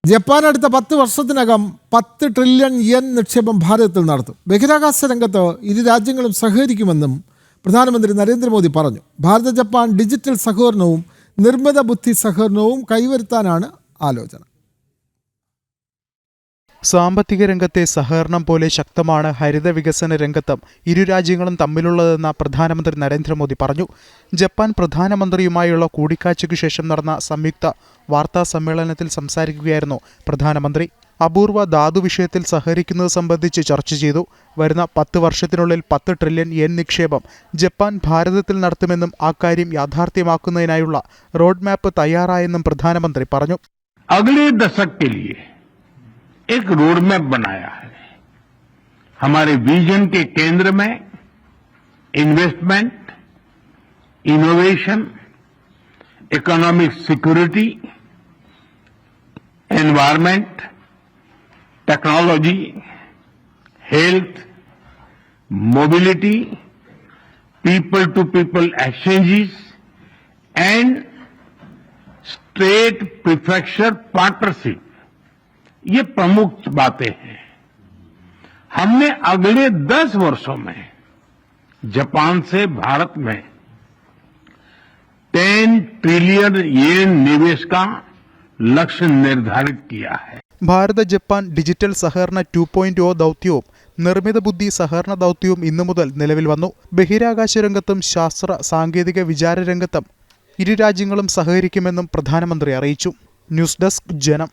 Japan അടുത്ത 10 വർഷത്തിനകം 10 trillion yen നിക്ഷേപം ഭാരതത്തിൽ നടത്തും. ബഹിരാകാശ രംഗത്ത് ഇരു രാജ്യങ്ങളും സഹകരിക്കുമെന്നും പ്രധാനമന്ത്രി നരേന്ദ്രമോദി പറഞ്ഞു. ഭാരത ജപ്പാൻ ഡിജിറ്റൽ സഹകരണവും നിർമ്മിത ബുദ്ധി സഹകരണവും കൈവരുത്താനാണ് ആലോചന. സാമ്പത്തിക രംഗത്തെ സഹകരണം പോലെ ശക്തമാണ് ഹരിത വികസന രംഗത്തും ഇരു രാജ്യങ്ങളും തമ്മിലുള്ളതെന്ന് പ്രധാനമന്ത്രി നരേന്ദ്രമോദി പറഞ്ഞു. ജപ്പാൻ പ്രധാനമന്ത്രിയുമായുള്ള കൂടിക്കാഴ്ചയ്ക്കു ശേഷം നടന്ന സംയുക്ത വാർത്താ സമ്മേളനത്തിൽ സംസാരിക്കുകയായിരുന്നു പ്രധാനമന്ത്രി. അപൂർവ ധാതു വിഷയത്തിൽ സഹകരിക്കുന്നത് സംബന്ധിച്ച് ചർച്ച ചെയ്തു. വരുന്ന 10 വർഷത്തിനുള്ളിൽ 10 ട്രില്യൺ yen നിക്ഷേപം ജപ്പാൻ ഭാരതത്തിൽ നടത്തുമെന്നും അക്കാര്യം യാഥാർത്ഥ്യമാക്കുന്നതിനായുള്ള റോഡ് മാപ്പ് തയ്യാറായെന്നും പ്രധാനമന്ത്രി പറഞ്ഞു. एक रोड मैप बनाया है. हमारे विजन के केंद्र में investment, innovation, economic security, environment, technology, health, mobility, people to people exchanges and state prefecture partnership, ये प्रमुख बातें हैं. हमने अगले 10 वर्षों में जापान से भारत में 10 ट्रिलियन yen निवेश का लक्ष्य निर्धारित किया है. ഭാരത ജപ്പാൻ ഡിജിറ്റൽ സഹകരണ 2.0 ദൗത്യവും നിർമ്മിത ബുദ്ധി സഹകരണ ദൗത്യവും ഇന്നു മുതൽ നിലവിൽ വന്നു. ബഹിരാകാശ രംഗത്തും ശാസ്ത്ര സാങ്കേതിക വിചാര രംഗത്തും ഇരു രാജ്യങ്ങളും സഹകരിക്കുമെന്നും പ്രധാനമന്ത്രി അറിയിച്ചു. ന്യൂസ് ഡെസ്ക് ജനം.